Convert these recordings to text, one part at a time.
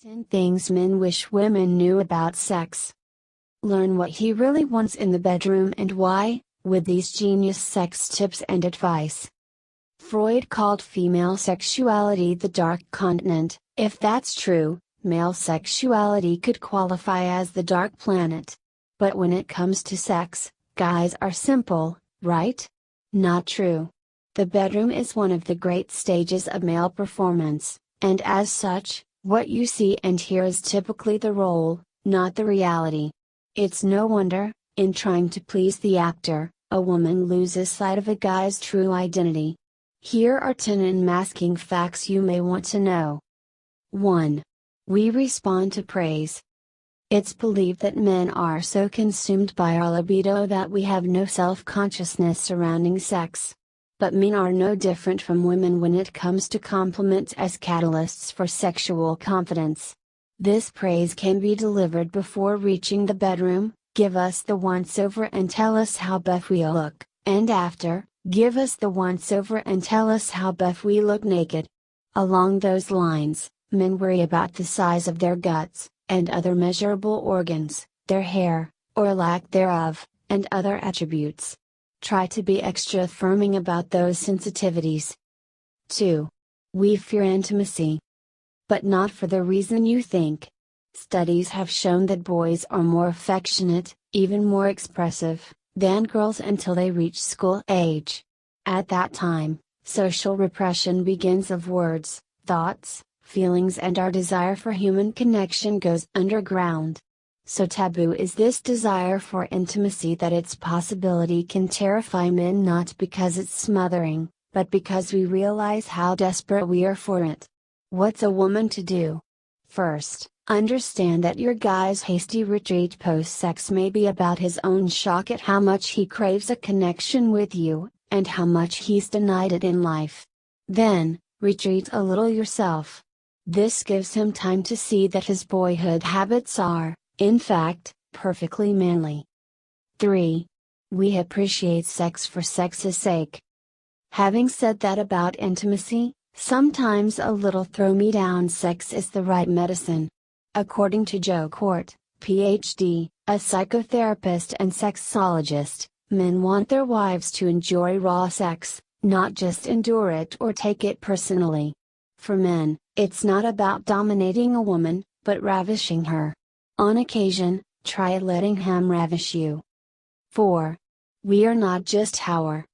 10 things men wish women knew about sex. Learn what he really wants in the bedroom and why, with these genius sex tips and advice. Freud called female sexuality the dark continent. If that's true, male sexuality could qualify as the dark planet. But when it comes to sex, guys are simple, right? Not true. The bedroom is one of the great stages of male performance, and as such, what you see and hear is typically the role, not the reality. It's no wonder, in trying to please the actor, a woman loses sight of a guy's true identity. Here are 10 unmasking facts you may want to know. 1. We respond to praise. It's believed that men are so consumed by our libido that we have no self-consciousness surrounding sex. But men are no different from women when it comes to compliments as catalysts for sexual confidence. This praise can be delivered before reaching the bedroom: give us the once-over and tell us how buff we look, and after, give us the once-over and tell us how buff we look naked. Along those lines, men worry about the size of their guts, and other measurable organs, their hair, or lack thereof, and other attributes. Try to be extra affirming about those sensitivities. 2. We fear intimacy. But not for the reason you think. Studies have shown that boys are more affectionate, even more expressive, than girls until they reach school age. At that time, social repression begins of words, thoughts, feelings, and our desire for human connection goes underground. So taboo is this desire for intimacy that its possibility can terrify men, not because it's smothering, but because we realize how desperate we are for it. What's a woman to do? First, understand that your guy's hasty retreat post-sex may be about his own shock at how much he craves a connection with you, and how much he's denied it in life. Then, retreat a little yourself. This gives him time to see that his boyhood habits are, in fact, perfectly manly. 3. We appreciate sex for sex's sake. Having said that about intimacy, sometimes a little throw-me-down sex is the right medicine. According to Joe Court, Ph.D., a psychotherapist and sexologist, men want their wives to enjoy raw sex, not just endure it or take it personally. For men, it's not about dominating a woman, but ravishing her. On occasion, try letting him ravish you. 4. We are not just our.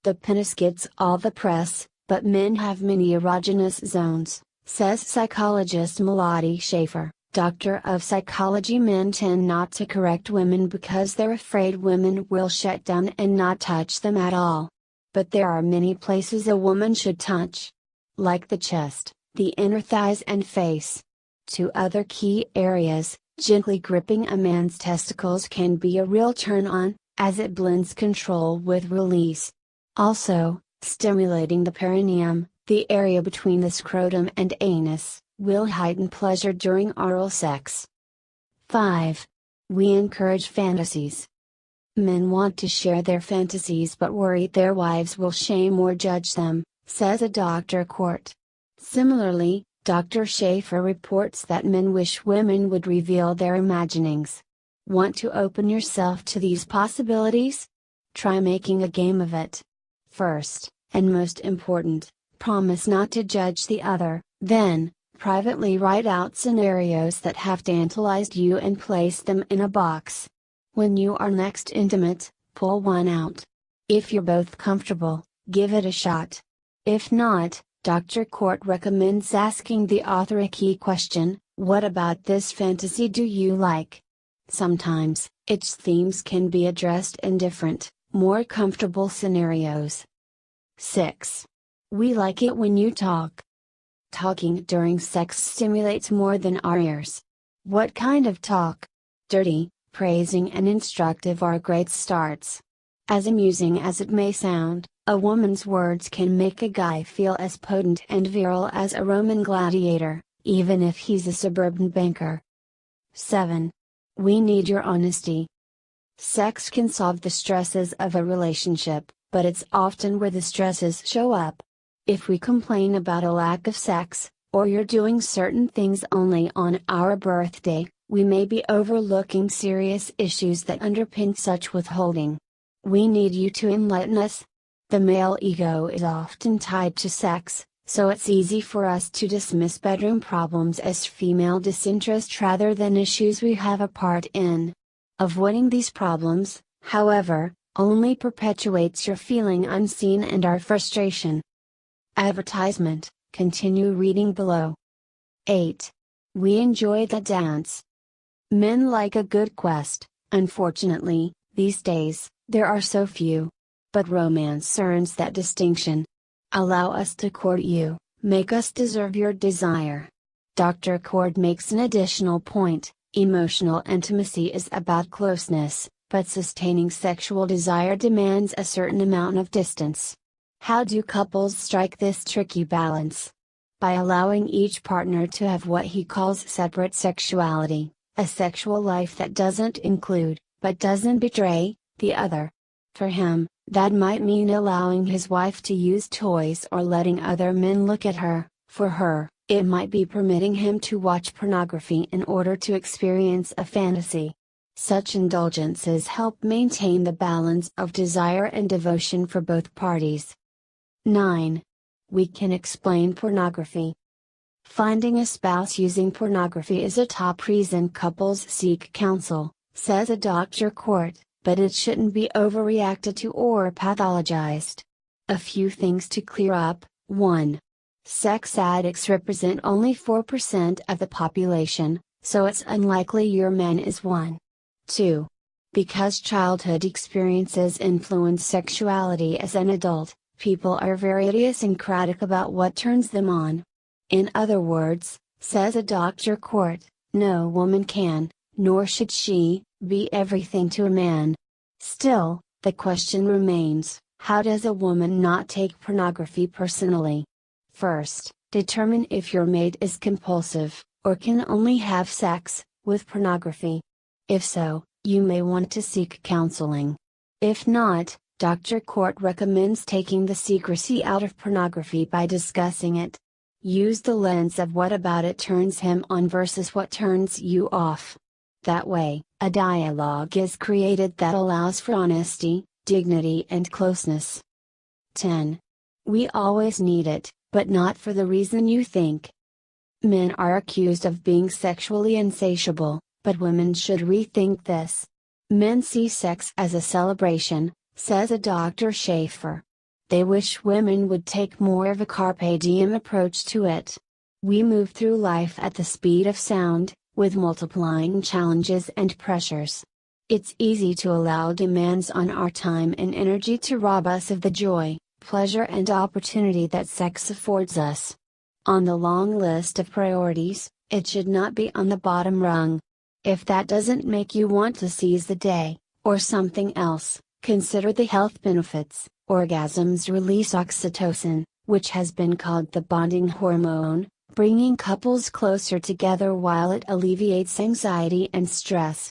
The penis gets all the press, but men have many erogenous zones, says psychologist Melody Schaefer, doctor of psychology. Men tend not to correct women because they're afraid women will shut down and not touch them at all. But there are many places a woman should touch. Like the chest, the inner thighs and face. 2 other key areas: gently gripping a man's testicles can be a real turn-on, as it blends control with release. Also, stimulating the perineum, the area between the scrotum and anus, will heighten pleasure during oral sex. 5. We encourage fantasies. Men want to share their fantasies but worry their wives will shame or judge them, says a Dr. Court. Similarly, Dr. Schaefer reports that men wish women would reveal their imaginings. Want to open yourself to these possibilities? Try making a game of it. First, and most important, promise not to judge the other, then, privately write out scenarios that have tantalized you and place them in a box. When you are next intimate, pull one out. If you're both comfortable, give it a shot. If not, Dr. Court recommends asking the author a key question: what about this fantasy do you like? Sometimes, its themes can be addressed in different, more comfortable scenarios. 6. We like it when you talk. Talking during sex stimulates more than our ears. What kind of talk? Dirty, praising, and instructive are great starts. As amusing as it may sound, a woman's words can make a guy feel as potent and virile as a Roman gladiator, even if he's a suburban banker. 7. We need your honesty. Sex can solve the stresses of a relationship, but it's often where the stresses show up. If we complain about a lack of sex, or you're doing certain things only on our birthday, we may be overlooking serious issues that underpin such withholding. We need you to enlighten us. The male ego is often tied to sex, so it's easy for us to dismiss bedroom problems as female disinterest rather than issues we have a part in. Avoiding these problems, however, only perpetuates your feeling unseen and our frustration. Advertisement. Continue reading below. 8. We enjoy the dance. Men like a good quest. Unfortunately, these days, there are so few. But romance earns that distinction. Allow us to court you, make us deserve your desire. Dr. Cord makes an additional point: emotional intimacy is about closeness, but sustaining sexual desire demands a certain amount of distance. How do couples strike this tricky balance? By allowing each partner to have what he calls separate sexuality, a sexual life that doesn't include, but doesn't betray, the other. For him, that might mean allowing his wife to use toys or letting other men look at her. For her, it might be permitting him to watch pornography in order to experience a fantasy. Such indulgences help maintain the balance of desire and devotion for both parties. 9. We can explain pornography. Finding a spouse using pornography is a top reason couples seek counsel, says a Dr. Cord, but it shouldn't be overreacted to or pathologized. A few things to clear up. 1. Sex addicts represent only 4% of the population, so it's unlikely your man is one. 2. Because childhood experiences influence sexuality as an adult, people are very idiosyncratic about what turns them on. In other words, says a Dr. Cord, no woman can, nor should she, be everything to a man. Still, the question remains, how does a woman not take pornography personally? First, determine if your mate is compulsive, or can only have sex, with pornography. If so, you may want to seek counseling. If not, Dr. Cord recommends taking the secrecy out of pornography by discussing it. Use the lens of what about it turns him on versus what turns you off. That way, a dialogue is created that allows for honesty, dignity and closeness. 10. We always need it, but not for the reason you think. Men are accused of being sexually insatiable, but women should rethink this. Men see sex as a celebration, says a Dr. Schaefer. They wish women would take more of a carpe diem approach to it. We move through life at the speed of sound, with multiplying challenges and pressures. It's easy to allow demands on our time and energy to rob us of the joy, pleasure and opportunity that sex affords us. On the long list of priorities, it should not be on the bottom rung. If that doesn't make you want to seize the day, or something else, consider the health benefits. Orgasms release oxytocin, which has been called the bonding hormone, bringing couples closer together while it alleviates anxiety and stress,